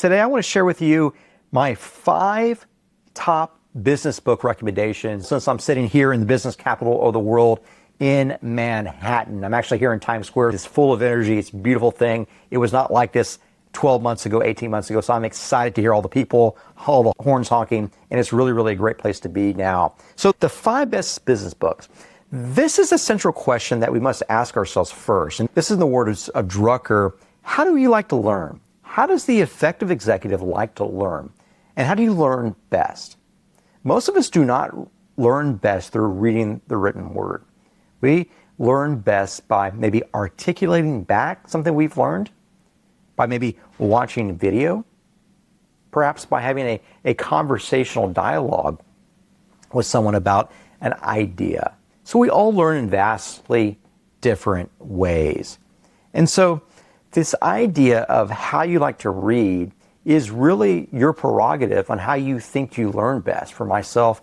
Today I want to share with you my 5 top business book recommendations since I'm sitting here in the business capital of the world in Manhattan. I'm actually here in Times Square. It's full of energy. It's a beautiful thing. It was not like this 12 months ago, 18 months ago. So I'm excited to hear all the people, all the horns honking, and it's really, really a great place to be now. So the 5 best business books. This is a central question that we must ask ourselves first. And this is in the words of Drucker. How do you like to learn? How does the effective executive like to learn? And how do you learn best? Most of us do not learn best through reading the written word. We learn best by maybe articulating back something we've learned, by maybe watching video, perhaps by having a conversational dialogue with someone about an idea. So we all learn in vastly different ways. And so this idea of how you like to read is really your prerogative on how you think you learn best. For myself,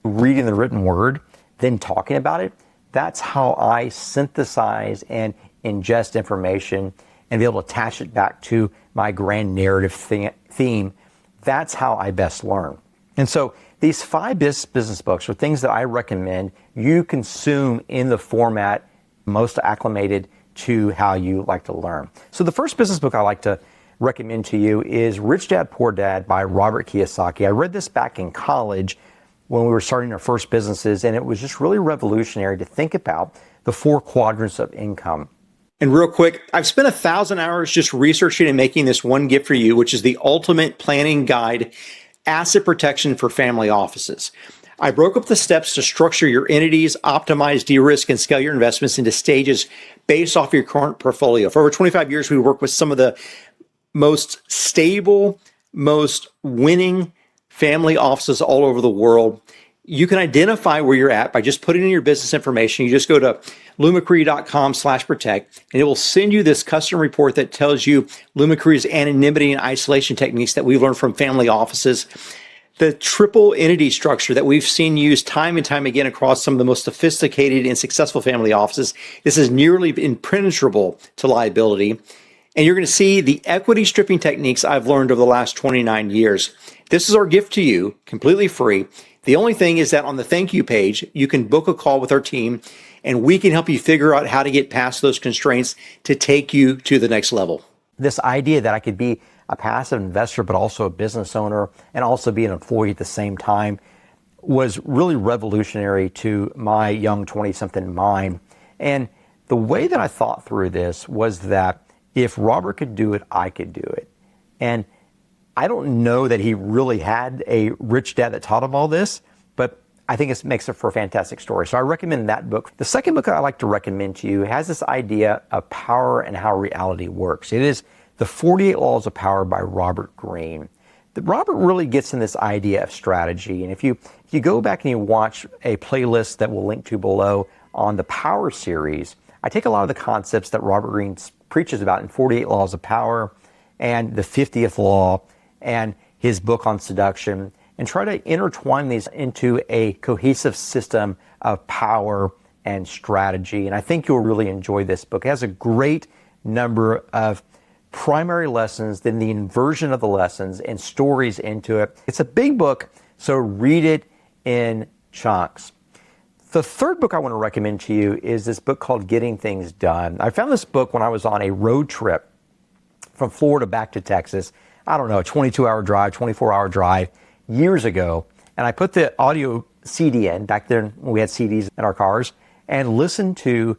reading the written word, then talking about it, that's how I synthesize and ingest information and be able to attach it back to my grand narrative theme. That's how I best learn. And so these 5 business books are things that I recommend you consume in the format most acclimated to how you like to learn. So the first business book I like to recommend to you is Rich Dad, Poor Dad by Robert Kiyosaki. I read this back in college when we were starting our first businesses, and it was just really revolutionary to think about the 4 quadrants of income. And real quick, I've spent 1,000 hours just researching and making this one gift for you, which is the ultimate planning guide, Asset Protection for Family Offices. I broke up the steps to structure your entities, optimize, de-risk, and scale your investments into stages based off your current portfolio. For over 25 years, we worked with some of the most stable, most winning family offices all over the world. You can identify where you're at by just putting in your business information. You just go to lumacree.com/protect, and it will send you this custom report that tells you Lumacree's anonymity and isolation techniques that we've learned from family offices. The triple entity structure that we've seen used time and time again across some of the most sophisticated and successful family offices. This is nearly impenetrable to liability. And you're going to see the equity stripping techniques I've learned over the last 29 years. This is our gift to you, completely free. The only thing is that on the thank you page, you can book a call with our team, and we can help you figure out how to get past those constraints to take you to the next level. This idea that I could be a passive investor, but also a business owner, and also be an employee at the same time was really revolutionary to my young 20-something mind. And the way that I thought through this was that if Robert could do it, I could do it. And I don't know that he really had a rich dad that taught him all this, but I think it makes it for a fantastic story. So I recommend that book. The second book I like to recommend to you has this idea of power and how reality works. It is The 48 Laws of Power by Robert Greene. Robert really gets in this idea of strategy. And if you go back and you watch a playlist that we'll link to below on the Power series, I take a lot of the concepts that Robert Greene preaches about in 48 Laws of Power and the 50th Law and his book on seduction, and try to intertwine these into a cohesive system of power and strategy. And I think you'll really enjoy this book. It has a great number of primary lessons, then the inversion of the lessons and stories into it. It's a big book, so read it in chunks. The third book I want to recommend to you is this book called Getting Things Done. I found this book when I was on a road trip from Florida back to Texas. I don't know, a 22-hour drive, 24-hour drive years ago. And I put the audio CD in, back then when we had CDs in our cars, and listened to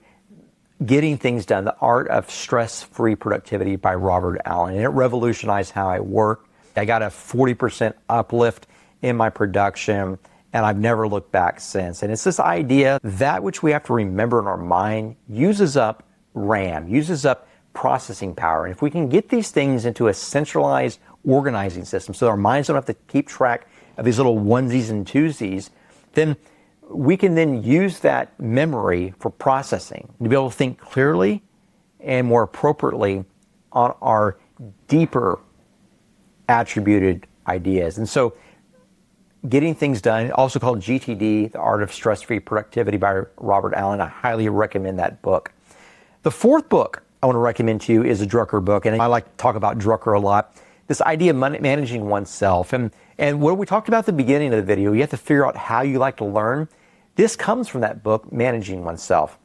Getting Things Done, The Art of Stress-Free Productivity by Robert Allen. And it revolutionized how I work. I got a 40% uplift in my production, and I've never looked back since. And it's this idea that which we have to remember in our mind uses up RAM, uses up processing power. And if we can get these things into a centralized organizing system so our minds don't have to keep track of these little onesies and twosies, then we can then use that memory for processing to be able to think clearly and more appropriately on our deeper attributed ideas. And so Getting Things Done, also called GTD, The Art of Stress-Free Productivity by Robert Allen. I highly recommend that book. The fourth book I want to recommend to you is a Drucker book, and I like to talk about Drucker a lot. this idea of managing oneself. And what we talked about at the beginning of the video, you have to figure out how you like to learn. This comes from that book, Managing Oneself.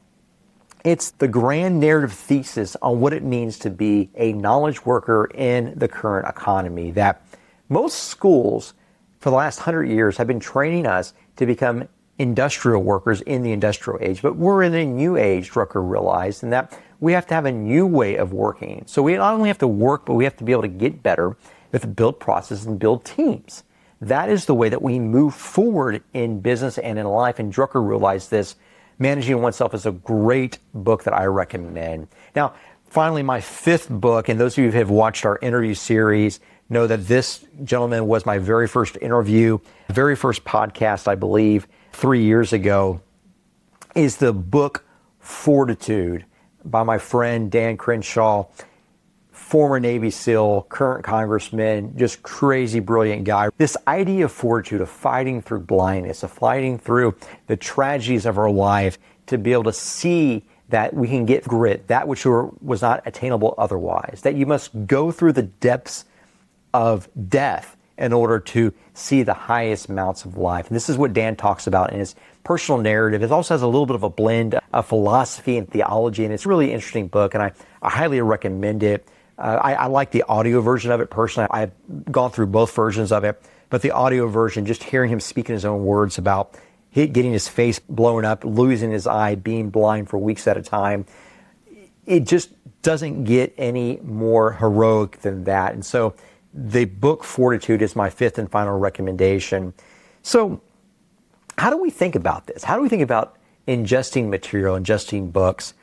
It's the grand narrative thesis on what it means to be a knowledge worker in the current economy, that most schools for the last 100 years have been training us to become industrial workers in the industrial age. But we're in a new age, Drucker realized, and that we have to have a new way of working. So we not only have to work, but we have to be able to get better. We have to build processes and build teams. That is the way that we move forward in business and in life. And Drucker realized this. Managing Oneself is a great book that I recommend. Now, finally, my fifth book, and those of you who have watched our interview series know that this gentleman was my very first interview, very first podcast, I believe, 3 years ago, is the book Fortitude by my friend Dan Crenshaw, former Navy SEAL, current congressman, just crazy, brilliant guy. This idea of fortitude, of fighting through blindness, of fighting through the tragedies of our life, to be able to see that we can get grit, that which was not attainable otherwise, that you must go through the depths of death in order to see the highest mounts of life. And this is what Dan talks about in his personal narrative. It also has a little bit of a blend of philosophy and theology, and it's a really interesting book, and I highly recommend it. I like the audio version of it personally. I've gone through both versions of it, but the audio version, just hearing him speak in his own words about getting his face blown up, losing his eye, being blind for weeks at a time, it just doesn't get any more heroic than that. And so the book Fortitude is my fifth and final recommendation. So how do we think about this? How do we think about ingesting material, ingesting books?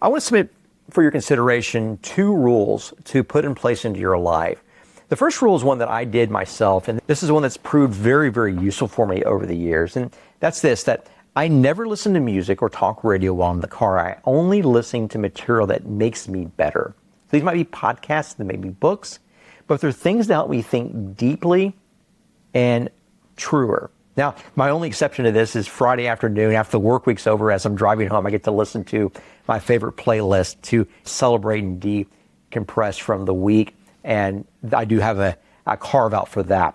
I want to submit for your consideration 2 rules to put in place into your life. The first rule is one that I did myself, and this is one that's proved very, very useful for me over the years. And that's this, that I never listen to music or talk radio while in the car. I only listen to material that makes me better. So these might be podcasts, they may be books, but they're things that help me think deeply and truer. Now, my only exception to this is Friday afternoon after the work week's over, as I'm driving home, I get to listen to my favorite playlist to celebrate and decompress from the week. And I do have a carve out for that.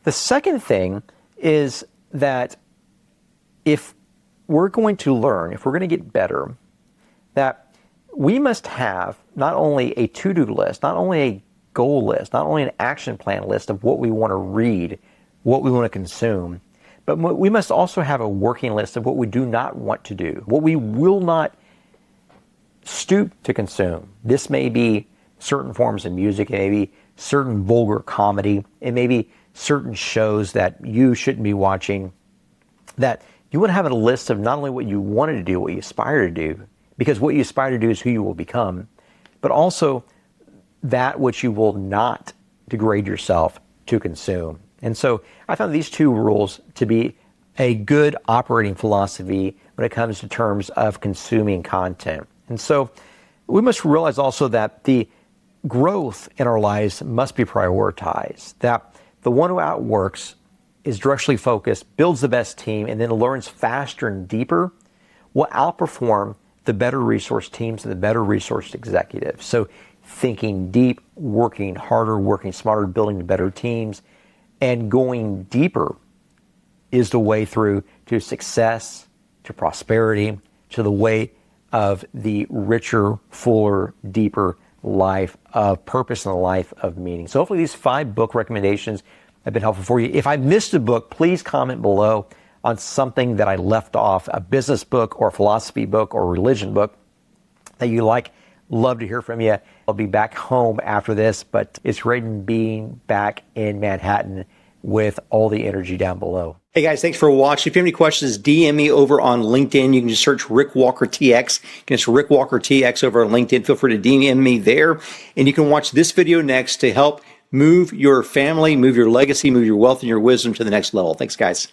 The second thing is that if we're going to learn, if we're going to get better, that we must have not only a to-do list, not only a goal list, not only an action plan list of what we want to read, what we want to consume, but we must also have a working list of what we do not want to do, what we will not stoop to consume. This may be certain forms of music, it may be certain vulgar comedy, it may be certain shows that you shouldn't be watching, that you want to have a list of not only what you wanted to do, what you aspire to do, because what you aspire to do is who you will become, but also that which you will not degrade yourself to consume. And so I found these 2 rules to be a good operating philosophy when it comes to terms of consuming content. And so we must realize also that the growth in our lives must be prioritized, that the one who outworks, is directionally focused, builds the best team, and then learns faster and deeper will outperform the better resourced teams and the better resourced executives. So thinking deep, working harder, working smarter, building the better teams, and going deeper is the way through to success, to prosperity, to the way of the richer, fuller, deeper life of purpose and a life of meaning. So hopefully these 5 book recommendations have been helpful for you. If I missed a book, please comment below on something that I left off, a business book or philosophy book or religion book that you like. Love to hear from you. I'll be back home after this, but it's great being back in Manhattan with all the energy down below. Hey guys, thanks for watching. If you have any questions, DM me over on LinkedIn. You can just search Rick Walker TX. You can just Rick Walker TX over on LinkedIn. Feel free to DM me there. And you can watch this video next to help move your family, move your legacy, move your wealth and your wisdom to the next level. Thanks, guys.